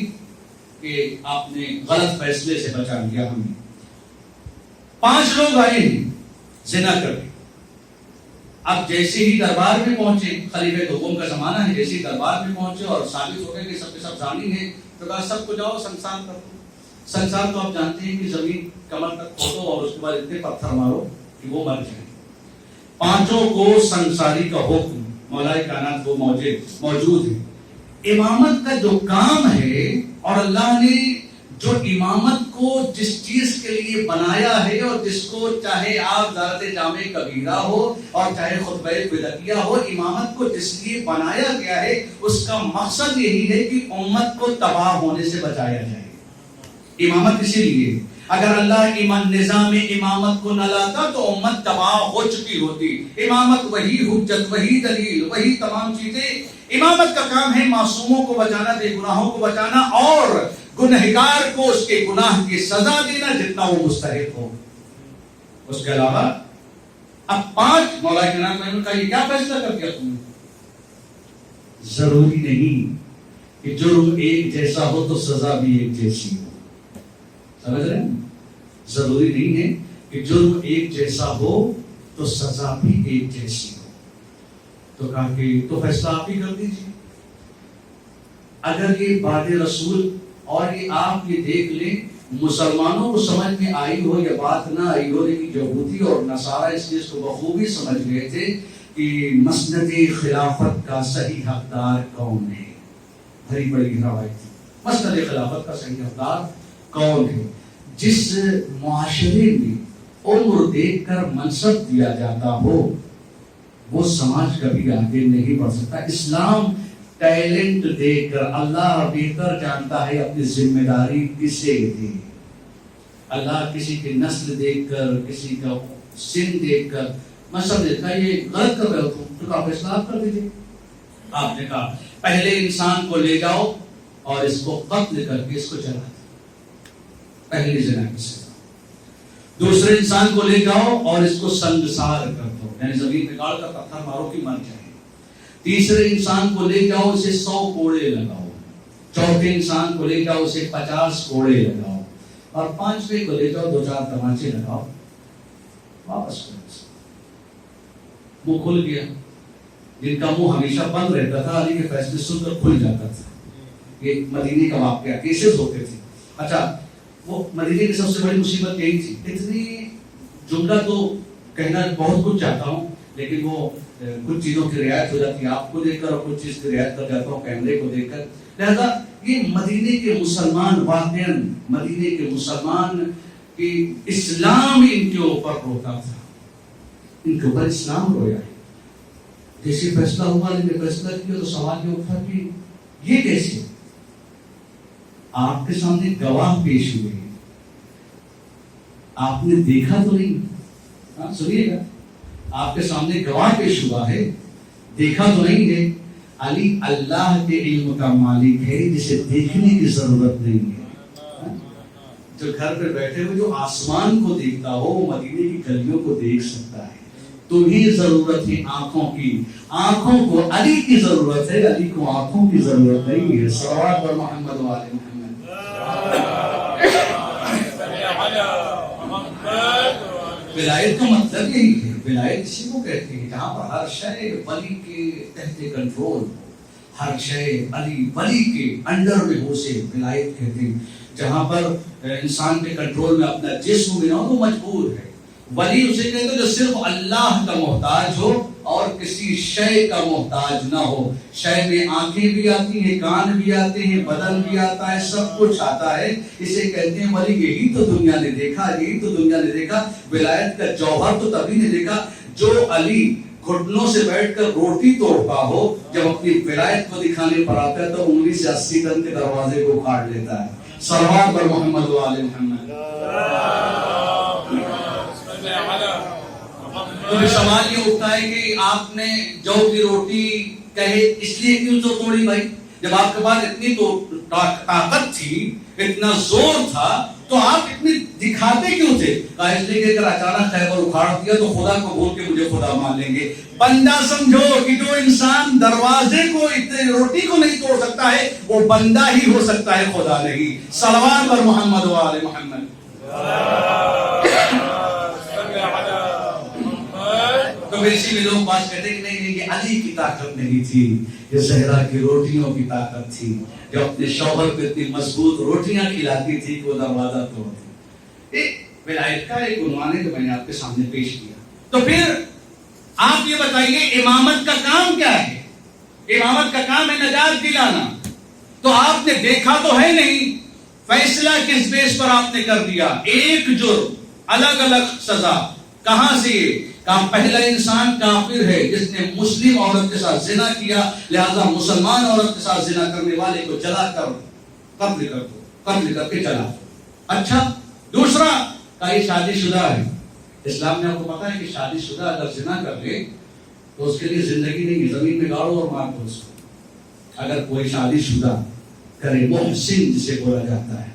کہ آپ نے غلط فیصلے سے بچا لیا ہمیں. 5 لوگ آئے ہیں زنا کر کے. اب جیسے ہی دربار میں پہنچے، خلیفہ حکم کا زمانہ ہے، جیسے ہی دربار میں پہنچے اور ثابت ہو گئے کہ سب کے سب زانی ہیں، تو کہا سب کو جاؤ سنسار کر دو. سنسار تو آپ جانتے ہیں کہ زمین کمر تک کھودو اور اس کے بعد اتنے پتھر مارو کہ وہ مر جائیں. 5 کو سنساری کا حکم مولا کائنات کو موجود ہے. امامت کا جو کام ہے، اور اللہ نے جو امامت کو جس چیز کے لیے بنایا ہے، اور جس کو چاہے آپ ذات جامع کبیرہ ہو اور چاہے خطبہ بدعیہ ہو، امامت کو جس لیے بنایا گیا ہے اس کا مقصد یہی ہے کہ امت کو تباہ ہونے سے بچایا جائے. امامت اسی لیے، اگر اللہ نظام امامت کو نہ لاتا تو امت تباہ ہو چکی ہوتی. امامت وہی حجت، وہی دلیل، وہی تمام چیزیں. امامت کا کام ہے معصوموں کو بچانا، بے گناہوں کو بچانا، اور گنہگار کو اس کے گناہ کی سزا دینا جتنا وہ مستحق ہو. اس کے علاوہ اب 5 مولا کائنات نے کہا یہ کیا فیصلہ کر دیا تم نے؟ ضروری نہیں کہ جرم ایک جیسا ہو تو سزا بھی ایک جیسی ہو. سمجھ رہے ہیں؟ ضروری نہیں ہے کہ جرم ایک جیسا ہو تو سزا بھی ایک جیسی ہو. تو کہا کہ تو فیصلہ آپ ہی کر دیجیے. اگر یہ بات رسول اور یہ آپ یہ دیکھ لیں مسلمانوں کو سمجھ میں آئی ہو یا بات نہ آئی ہو، لیکن یہودی اور نصارہ اس چیز کو بخوبی سمجھ گئے تھے کہ مسند خلافت کا صحیح حقدار کون ہے. بڑی بڑی روایت تھی. مسند خلافت کا صحیح حقدار کون ہے؟ جس معاشرے میں عمر دیکھ کر منصب دیا جاتا ہو وہ سماج کبھی آگے نہیں بڑھ سکتا. اسلام ٹیلنٹ دیکھ کر، اللہ بہتر جانتا ہے اپنی ذمہ داری کسے دے. اللہ کسی کی نسل دیکھ کر، کسی کا سن دیکھ کر مطلب دیکھتا ہے یہ غلط کر رہے ہو تم، تو آپ اصلاح کر دیجیے. آپ نے کہا پہلے انسان کو لے جاؤ اور اس کو قتل کر کے اس کو جلا دو، پہلی زنا کی سزا. دوسرے انسان کو لے جاؤ اور اس کو سنگسار کر دو، یعنی زمین میں گاڑ کر پتھر مارو کہ مر جائے. تیسرے انسان کو لے جاؤ اسے 100 کوڑے لگاؤ. چوتھے انسان کو لے جاؤ اسے 50 کوڑے لگاؤ. اور 5ویں کو لے جاؤ 2-4 تماچے لگاؤ، واپس کرو. منہ کھل گیا. جن کا منہ ہمیشہ بند رہتا تھا علی کے فیصلے سن کر کھل جاتا تھا. یہ مدینے کا واقعہ کیسز ہوتے تھے. اچھا وہ مدینے کی سب سے بڑی مصیبت یہی تھی. اتنی جملہ تو کہنا بہت کچھ چاہتا ہوں لیکن وہ کچھ چیزوں کی رعایت ہو جاتی ہے آپ کو دیکھ کر اور کچھ چیز کی رعایت کر جاتا ہوں کیمرے کو دیکھ کر. لہذا یہ مدینے کے مسلمان واقعاً مدینے کے مسلمان کی اسلام ان کے اوپر روتا تھا، ان کے اوپر اسلام رویا ہے. جیسے فیصلہ ہوا لیکن فیصلہ کیا تو سوال یہ اٹھا کہ یہ کیسے؟ آپ کے سامنے گواہ پیش ہوئے ہیں، آپ نے دیکھا تو نہیں. سنیے گا، آپ کے سامنے گواہ پیش ہوا ہے، دیکھا تو نہیں ہے. علی اللہ کے علم کا مالک ہے جسے دیکھنے کی ضرورت نہیں ہے. جو گھر پہ بیٹھے ہوئے جو آسمان کو دیکھتا ہو وہ مدینے کی گلیوں کو دیکھ سکتا ہے. تمہیں ضرورت ہے آنکھوں کی, آنکھوں کو علی کی ضرورت ہے, علی کو آنکھوں کی ضرورت نہیں ہے. صلوات بر محمد و آل محمد. ولایت کا مطلب یہی ہے, ولایت اسی کو کہتے ہیں جہاں پر ہر شے ولی کے تحت کنٹرول ہو, ہر شے علی ولی کے انڈر میں ہو, سے ولایت کہتے ہیں. جہاں پر انسان کے کنٹرول میں اپنا جسم بھی نہ ہو تو مجبور ہے. ولی اسے کہتے ہیں جو صرف اللہ کا محتاج ہو اور کسی شے کا محتاج نہ ہو. شے میں آنکھیں بھی آتی ہیں, کان بھی آتے ہیں, بدن بھی آتا ہے, سب کچھ آتا ہے, اسے کہتے ہیں ولی. یہی تو دنیا نے دیکھا, یہی تو دنیا نے دیکھا. ولایت کا جوہر تو تبھی نے دیکھا جو علی گھٹنوں سے بیٹھ کر روٹی توڑتا ہو, جب اپنی ولایت کو دکھانے پر آتا ہے تو انگلی سے 80 ٹن کے دروازے کو کاٹ لیتا ہے. صلوات بر محمد و آل محمد. تو سوال یہ اٹھتا ہے کہ آپ نے جو کی روٹی کہے اس لیے کیوں تو توڑی بھائی؟ جب آپ کے پاس اتنی تو طاقت تھی, اتنا زور تھا, تو آپ اتنی دکھاتے کیوں تھے؟ کہا اس لیے کہ اگر اچانک خیبر اکھاڑ دیا تو خدا کو بھول کے مجھے خدا مان لیں گے. بندہ سمجھو کہ جو انسان دروازے کو اتنی روٹی کو نہیں توڑ سکتا ہے وہ بندہ ہی ہو سکتا ہے, خدا نہیں. صلوات بر محمد و آل محمد. تو اسی میں لوگ بات کہتے کہ نہیں یہ علی کی طاقت نہیں تھی, یہ زہرا کی روٹیوں کی طاقت تھی, جو اپنے شوہر کو اتنی مضبوط روٹیاں کھلاتی تھی کہ وہ دروازہ توڑتی. ولایت کا ایک عنوان ہے جو میں نے آپ کے سامنے پیش کیا. تو پھر آپ یہ بتائیے امامت کا کام کیا ہے؟ امامت کا کام ہے نجات دلانا. تو آپ نے دیکھا تو ہے نہیں, فیصلہ کس بیس پر آپ نے کر دیا؟ ایک جرم, الگ الگ سزا. کہاں سے یہ؟ کہا پہلا انسان کافر ہے جس نے مسلم عورت کے ساتھ زنا کیا, لہذا مسلمان عورت کے ساتھ زنا کرنے والے کو جلا کر قتل کر دو, قتل کر کے جلا. اچھا دوسرا کہا یہ شادی شدہ ہے. اسلام میں آپ کو پتا ہے کہ شادی شدہ اگر زنا کر لے تو اس کے لیے زندگی نہیں, زمین میں گاڑو اور مار دو اس کو. اگر کوئی شادی شدہ کرے, محسن جسے بولا جاتا ہے.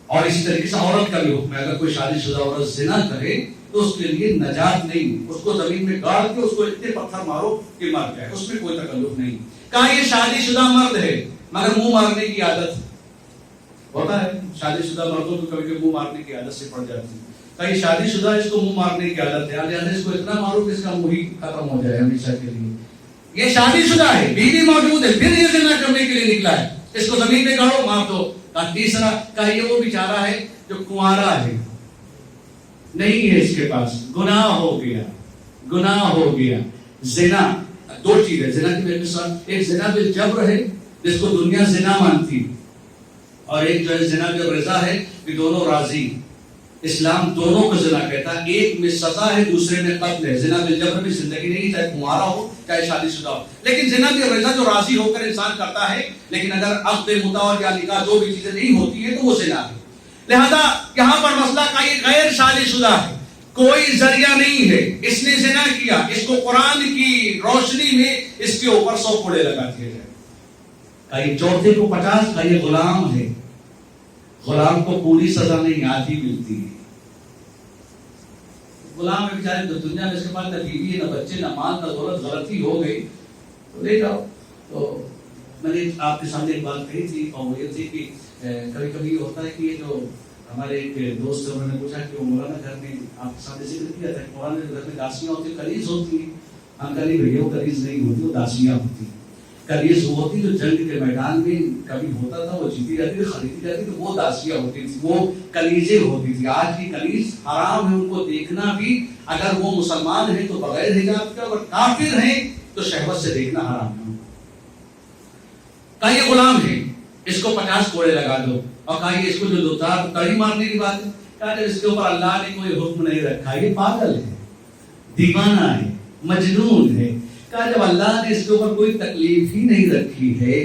اور اسی طریقے سے عورت کا بھی حکم ہے, اگر کوئی شادی شدہ عورت زنا کرے تو اس کے لیے نجات نہیں, اس کو زمین میں گاڑ کے اس کو اتنے پتھر مارو کہ مر جائے, اس میں کوئی تکلف نہیں. کہا یہ شادی شدہ مرد ہے مگر منہ مارنے کی عادت ہوتا ہے, شادی شدہ مردوں کو کبھی منہ مارنے کی عادت سے پڑ جاتی ہے. کہا یہ شادی شدہ ہے, اس کو منہ مارنے کی عادت ہے, لہٰذا اس کو اتنا مارو کہ اس کا منہ ہی ختم ہو جائے ہمیشہ کے لیے. یہ شادی شدہ ہے, بیوی موجود ہے, پھر یہ زنا کرنے کے لیے نکلا ہے, اس کو زمین میں گاڑو مار دو. کہا تیسرا, کہا یہ وہ بیچارہ ہے جو کنوارا ہے, نہیں ہے اس کے پاس, گناہ ہو گیا, گناہ ہو گیا. زنا دو چیز ہے زنا کی مثال, ایک زنا بالجبر ہے جس کو دنیا زنا مانتی, اور ایک جو ہے زنا بالرضا ہے کہ دونوں راضی. اسلام دونوں کو زنا کہتا ہے, ایک میں سزا ہے دوسرے میں قتل ہے. زنا بالجبر بھی زندگی نہیں, چاہے کنوارا ہو چاہے شادی شدہ ہو, لیکن زنا بالرضا جو راضی ہو کر انسان کرتا ہے, لیکن اگر عقد مطاوع یا نکاح جو بھی چیزیں نہیں ہوتی ہے تو وہ زنا ہے. لہذا یہاں پر مسئلہ کا یہ غیر شادی شدہ ہے, کوئی ذریعہ نہیں ہے, اس نے زنا کیا, اس کو قرآن کی روشنی میں اس کے اوپر 100 کوڑے لگا دیے جائے. کہا یہ چوتھے کو 50, کہا یہ غلام ہے, غلام کو پوری سزا نہیں آدھی ملتی ہے. غلام ہے بیچارے, تو دنیا میں اس کے پاس نہ بیوی نہ بچے نہ مال نہ دولت, غلطی ہو گئی تو لے جاؤ. تو میں نے آپ کے سامنے ایک بات کہی تھی, اور وہ یہ تھی کہ کبھی کبھی ہوتا ہے کہ یہ جو ہمارے ایک دوست انہوں نے پوچھا کہ وہ مولانا گھر میں آپ کے سامنے ذکر کیا تھا کہ مولانا گھر میں داسیاں ہوتی, قریض ہوتی ہیں. ہم کہہ بھیا وہ قریض نہیں ہوتی, وہ داسیاں ہوتی. قریض وہ ہوتی جو جنگ کے میدان میں کبھی ہوتا تھا, وہ جیتی جاتی تھی, خریدی جاتی تھی, وہ داسیاں ہوتی تھی, وہ کلیجیں ہوتی تھی. آج کی کلیج حرام ہے, ان کو دیکھنا بھی, اگر وہ مسلمان ہیں تو بغیر حجاب کے, اگر کافر ہیں تو شہوت سے دیکھنا حرام ہے. کہا یہ غلام ہے, اس کو 50 کوڑے لگا دو. اور کہا یہ اس کو جو لوتار تڑی مارنے کی بات ہے, کہا جب اس کے اوپر اللہ نے کوئی حکم نہیں رکھا, یہ پاگل ہے, دیوانہ ہے, مجنون ہے. کہا جب اللہ نے اس کے اوپر کوئی تکلیف ہی نہیں رکھی ہے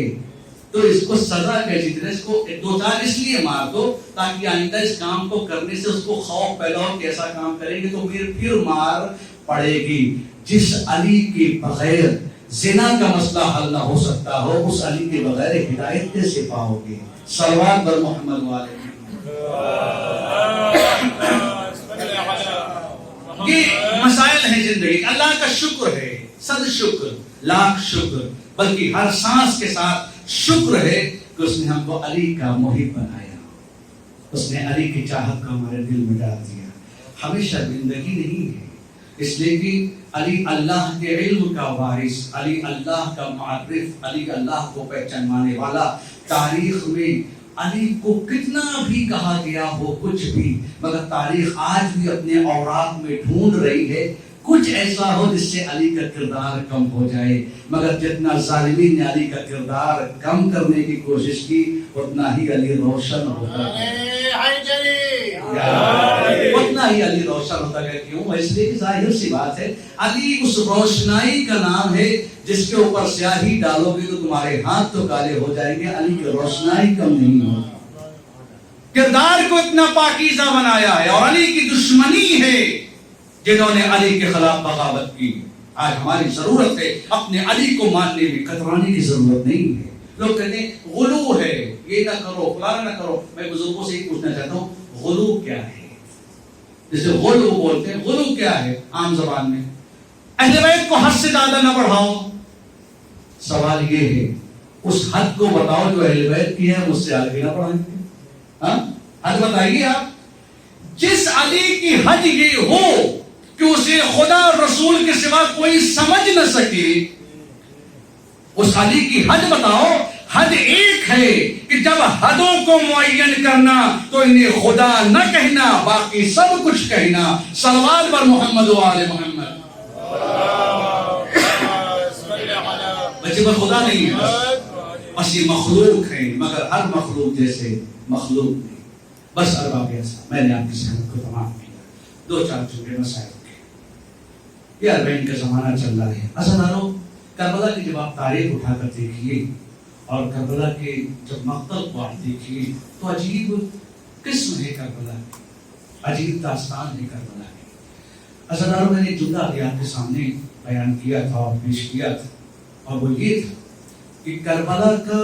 تو اس کو سزا کیسی دے, اس کو 2-4 اس لیے مار دو تاکہ آئندہ اس کام کو کرنے سے اس کو خوف پیدا ہو کہ ایسا کام کریں گے تو پھر مار پڑے گی. جس علی کے بغیر زنا کا مسئلہ حل نہ ہو سکتا ہو, اس علی کے بغیر ہدایت کیسے پاؤ گے؟ صلوات بر محمد والے. یہ مسائل ہیں زندگی. اللہ کا شکر ہے, صد شکر, لاکھ شکر, بلکہ ہر سانس کے ساتھ شکر ہے کہ اس نے ہم کو علی کا محب بنایا, اس نے علی کی چاہت کو ہمارے دل میں ڈال دیا. ہمیشہ زندگی نہیں ہے, اس لیے کہ علی اللہ کے علم کا وارث, علی اللہ کا معرف, علی اللہ کو پہچاننے والا. تاریخ میں علی کو کتنا بھی کہا گیا ہو کچھ بھی, مگر تاریخ آج بھی اپنے اوراق میں ڈھونڈ رہی ہے کچھ ایسا ہو جس سے علی کا کردار کم ہو جائے. مگر جتنا ظالمین نے علی کا کردار کم کرنے کی کوشش کی اتنا ہی علی روشن ہوتا ہے, اتنا ہی علی روشن ہوتا ہے. کیوں؟ اس لیے کہ ظاہر سی بات ہے, علی اس روشنائی کا نام ہے جس کے اوپر سیاہی ڈالو گے تو تمہارے ہاتھ تو کالے ہو جائیں گے, علی کی روشنائی کم نہیں ہو. کردار کو اتنا پاکیزہ بنایا ہے, اور علی کی دشمنی ہے جنہوں نے علی کے خلاف بغاوت کی. آج ہماری ضرورت ہے اپنے علی کو ماننے میں کترانے کی ضرورت نہیں ہے. لوگ کہتے ہیں غلو ہے, یہ نہ کرو, فلانا نہ کرو. میں بزرگوں سے ہی پوچھنا چاہتا ہوں, غلو کیا ہے؟ جیسے غلو بولتے ہیں, غلو کیا ہے عام زبان میں؟ اہل بیت کو حد سے زیادہ نہ بڑھاؤ. سوال یہ ہے اس حد کو بتاؤ جو اہل بیت کی ہے, مجھ سے آگے نہ بڑھائیں گے. ہاں حد بتائیے آپ. جس علی کی حد یہ ہو کہ اسے خدا اور رسول کے سوا کوئی سمجھ نہ سکے, اس علی کی حد بتاؤ. حد ایک ہے کہ جب حدوں کو معین کرنا تو انہیں خدا نہ کہنا, باقی سب کچھ کہنا. صلوات بر محمد و آل محمد. بچے پر خدا نہیں ہے, بس یہ مخلوق ہے, مگر ہر مخلوق جیسے مخلوق نہیں. بس ارباب ایسا میں نے آپ کی صحت کو تمام کیا. دو چار چھوٹے مسائل کے, یہ اربعین کا زمانہ چل رہا ہے. عزیزانو, کربلا کی جب آپ تاریخ اٹھا کر دیکھیے اور کربلا کے جب مقتل کو آپ دیکھیے تو عجیب قسم ہے کربلا کی, عجیب داستان ہے کربلا کی. عزیزانو, میں نے ایک جملہ ابھی آپ کے سامنے بیان کیا تھا اور پیش کیا تھا, اور وہ یہ تھا کہ کربلا کا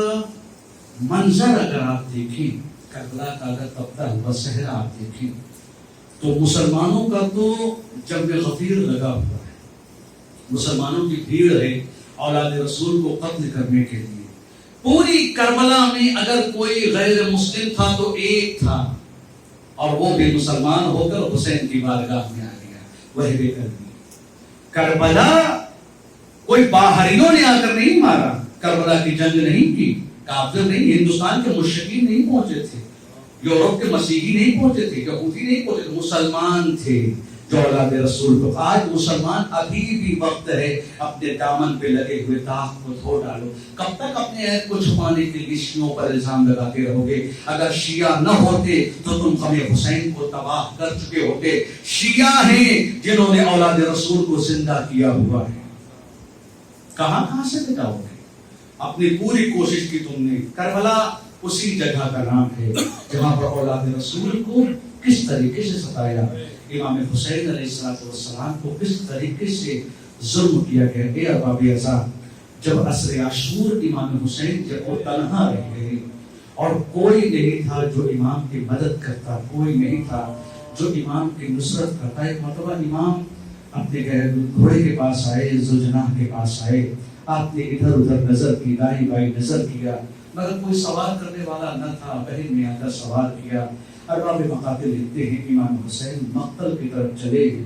منظر اگر آپ دیکھیں, کربلا کا اگر تپتا ہوا صحرا آپ دیکھیں تو مسلمانوں کا تو جنگ غفیر لگا ہوا ہے. مسلمانوں کی بھیڑ ہے اولاد رسول کو قتل کرنے کے لیے. پوری کربلا میں اگر کوئی غیر مسلم تھا تو ایک تھا, اور وہ بھی مسلمان ہو کر حسین کی بارگاہ میں آ گیا, وہی بے کر دی. کربلا کوئی باہریوں نے آ کر نہیں مارا, کربلا کی جنگ نہیں کی, کافر نہیں, ہندوستان کے مشرکین نہیں پہنچے تھے, یورپ کے مسیحی نہیں پہنچے تھے, یہودی نہیں پہنچے تھے, مسلمان تھے جو اولاد رسول کو. آج مسلمان ابھی بھی وقت ہے اپنے دامن پہ لگے ہوئے داغ کو دھو ڈالو. کب تک اپنے عیب کو چھپانے کے لیے شیعوں پر الزام لگاتے رہو گے؟ اگر شیعہ نہ ہوتے تو تم غم حسین کو تباہ کر چکے ہوتے. شیعہ ہیں جنہوں نے اولاد رسول کو زندہ کیا ہوا ہے. کہاں سے بتاؤ گے؟ اپنی پوری کوشش کی تم نے. کربلا اسی جگہ کا نام ہے جہاں پر اولاد رسول کو کس طریقے سے ستایا, امام حسین علیہ السلام کو کس طریقے سے ظلم کیا گیا. اے ارباب اعزاز, جب عصر عاشور امام حسین جب وہ تنہا رہ گئے اور کوئی نہیں تھا جو امام کی مدد کرتا, کوئی نہیں تھا جو امام کی نصرت کرتا. ایک مرتبہ امام اپنے گھوڑے کے پاس آئے, ذوالجناح کے پاس آئے, آپ نے ادھر ادھر نظر کی, دائیں بائیں نظر کیا, مگر کوئی سوال کرنے والا نہ تھا. بہن میں آ کر سوال کیا. ارباب مقاتل لکھتے ہیں امام حسین مقتل کی طرف چلے گئے.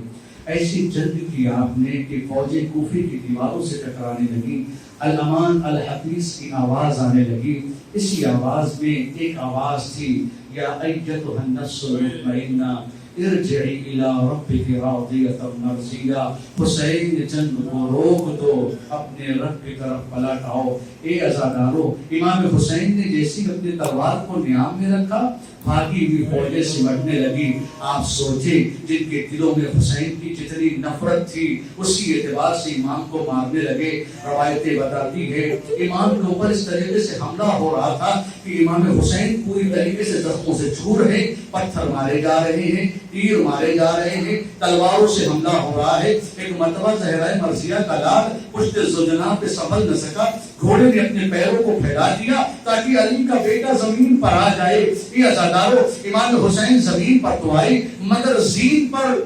ایسی جنگ کی آپ نے کہ فوجیں کوفے کی دیواروں سے ٹکرانے لگی. الامان الحدیث کی آواز آنے لگی. اسی آواز میں ایک آواز تھی, یا ایتھا النفس المطمئنہ ارجعی الی ربک راضیۃ مرضیہ. حسین جنگ کو روک دو, اپنے رب کی طرف پلٹ آؤ. اے عزادارو, امام حسین نے جیسی اپنے تلوار کو نیام میں رکھا, بھاگی ہوئی فوجیں سمٹنے لگی. آپ سوچے جن کے دلوں میں حسین کی جتنی نفرت تھی اسی اعتبار سے امام کو مارنے لگے. روایتیں بتاتی ہے امام کے اوپر اس طریقے سے حملہ ہو رہا تھا کہ امام حسین پوری طریقے سے زخموں سے چور ہے, پتھر مارے جا رہے ہیں, تیر مارے جا رہے ہیں، تلواروں سے حملہ ہو رہا ہے۔ ایک مرتبہ زہرہ مرثیہ کا لال پشت زجنا پہ سنبھل نہ سکا، گھوڑے نے اپنے پیروں کو پھیلا دیا تاکہ علی کا بیٹا زمین پر آ جائے۔ یہ عزادارو، امام حسین زمین پر تو آئے مگر زین پر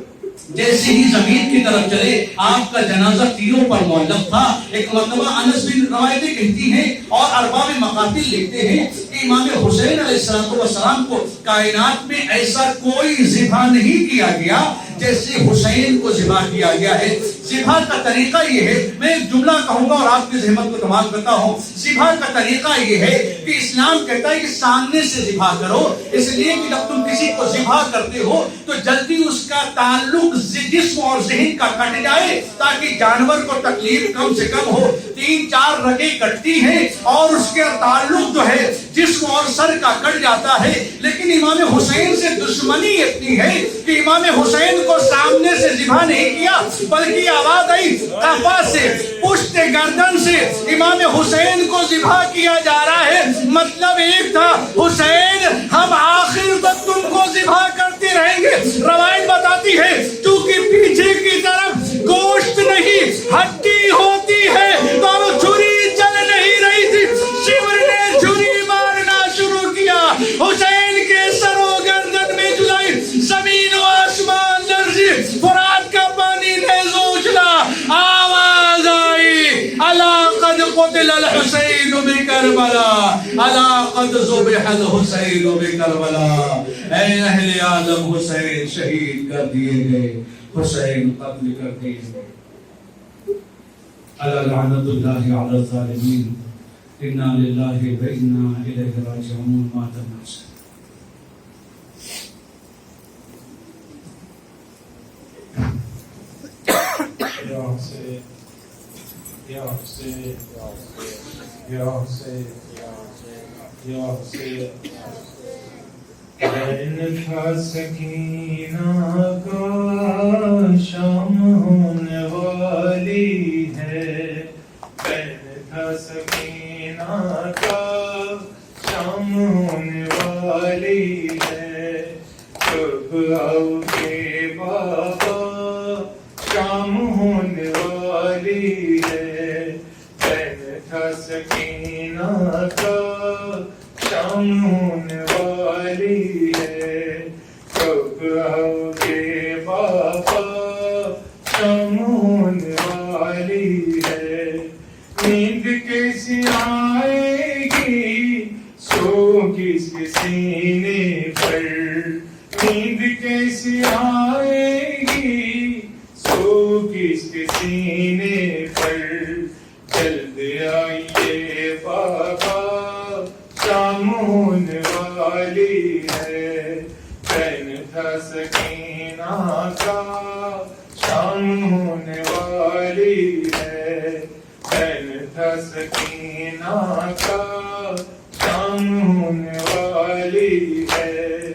جیسے ہی زمین کی طرف چلے آپ کا جنازہ تیروں پر معلق تھا۔ ایک مرتبہ انس بن روایتیں کہتی ہیں اور ارباب مقاتل لکھتے ہیں کہ امام حسین علیہ السلام کو کائنات میں ایسا کوئی ذبح نہیں کیا گیا جیسے حسین کو ذبح کیا گیا ہے۔ ذبح کا طریقہ یہ ہے، میں ایک جملہ کہوں گا اور آپ کی ذہمت کو تمام کرتا ہوں۔ ذبح کا طریقہ یہ ہے کہ اسلام کہتا ہے کہ سامنے سے ذبح کرو، اس لیے کہ جب تم کسی کو ذبح کرتے ہو تو جلدی اس کا تعلق جسم اور ذہن کا کٹ جائے تاکہ جانور کو تکلیف کم سے کم ہو۔ 3-4 رگیں کٹتی ہیں اور اس کے تعلق جو ہے جسم اور سر کا کٹ جاتا ہے، لیکن امام حسین سے دشمنی اتنی ہے کہ امام حسین کو سامنے سے ذبح نہیں کیا بلکہ آواز آئی قفا سے، پشت گردن سے امام حسین کو ذبح کیا جا رہا ہے۔ مطلب ایک تھا، حسین ہم آخر تک تم کو ذبح کرتے رہیں گے۔ روایت بتاتی ہے چونکہ پیچھے کی طرف گوشت نہیں ہڈی ہوتی ہے تو اب چھری چل نہیں رہی تھی، شمر نے چھری مارنا شروع کیا، حسین کے سر و گردن میں جلائی، زمین و آسمان لرزی، فرات کا پانی نیزو اچھلا، آواز آئی الا قد قتل الحسین بکربلا، الا قد ذبح الحسین بکربلا، اے اہل عالم حسین شہید کر دیے گئے، حسین قتل کر دیے گئے۔ الا لعنت اللہ علی الظالمین، انا للہ و انا الیہ راجعون۔ مات الحسین۔ یا حسین یا حسین یا حسین یا حسین، بین تھا سکینہ کا شام ہونے والی ہے، بین تھا سکینہ کا شام ہونے والی ہے، کب آؤ گے بابا شام ہونے والی ہے، بین تھا سکینہ کا شام ہونے والی ہے، کب آؤ گے بابا شام ہونے والی ہے، نیند کیسی آئے گی سو کس کے سینے پر، نیند کیسی آئے گی سو کس کے سینے پر، جلد آئیے بابا شام ہونے والی ہے، بین تھا سکینہ کا شام ہونے والی ہے، بین تھا سکینہ کا شام ہونے والی ہے،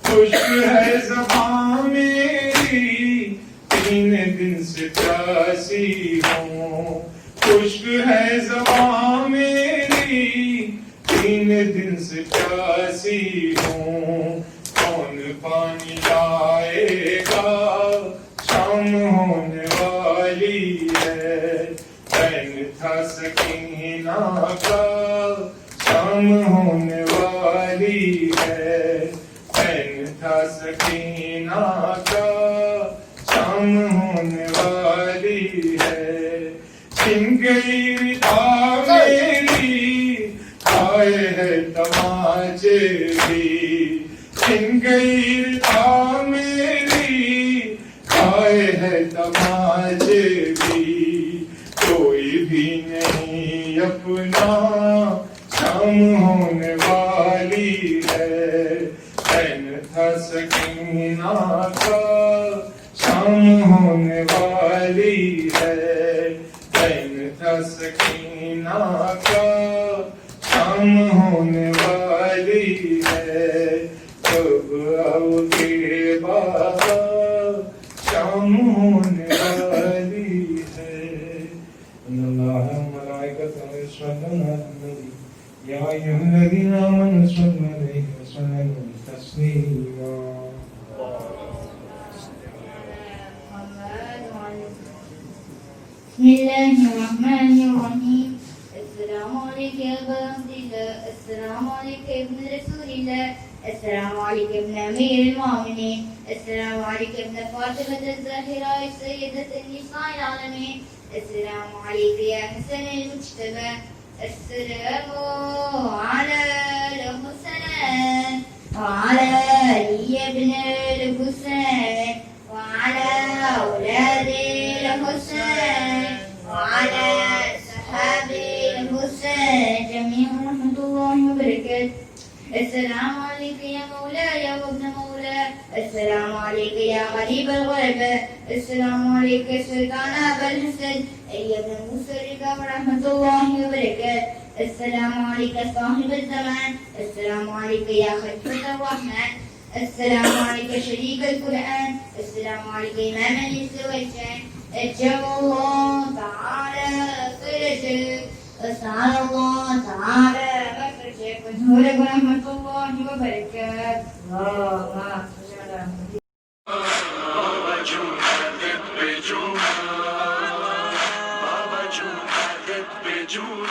خشک ہے زبان میری تین دن سے پیاسی ہوں، خشک ہے زبان میری تین دن سے پیاسی ہوں، کون پانی لائے گا شام ہونے والی ہے، بین تھا سکینہ کا شام ہونے والی ہے، بین تھا سکینہ کا شام ہونے والی ہے، چھن گئی ردا میری آئے ہے تماچے بھی، چھن گئی ردا میری آئے ہے تماچے بھی، کوئی بھی نہیں اپنا شام ہونے والی ہے، بین تھا سکینہ کا شام ہونے والی ہے، بین تھا سکینہ کا شام ہونے والی ہے، کب آؤ گے بابا شام ہونے والی ہے، ان اللہ ملائکتہ یصلون علی النبی یا ایھا الذین آمنوا صلوا علیہ وسلموا تسلیما۔ السلام عليك ابن أمير المؤمنين. السلام عليك ابن فاطمة الزاهرة سيدة النساء العالمين. السلام عليك يا حسن المجتبى. السلام على الحسين وعلى علي بن الحسين وعلى أولاد الحسين وعلى أصحاب الحسين جميعا ورحمة الله وبركاته. السلام عليك يا مولاي وابن مولاي. السلام عليك يا غريب الغرباء. السلام عليك يا سلطان أبا الحسن أي ابن موسى الرضا ورحمة الله وبركاته. السلام عليك صاحب الزمان. السلام عليك يا خليفة الرحمن. السلام عليك شريك القرآن. السلام عليك إمام الإنس والجن. أجاب الله تعالى فرجك وسأل الله تعالى مخرجك وجهولك ورحمة الله وبركاته. اللهم صل على محمد. بابا جون حدد بجون بابا جون حدد بجون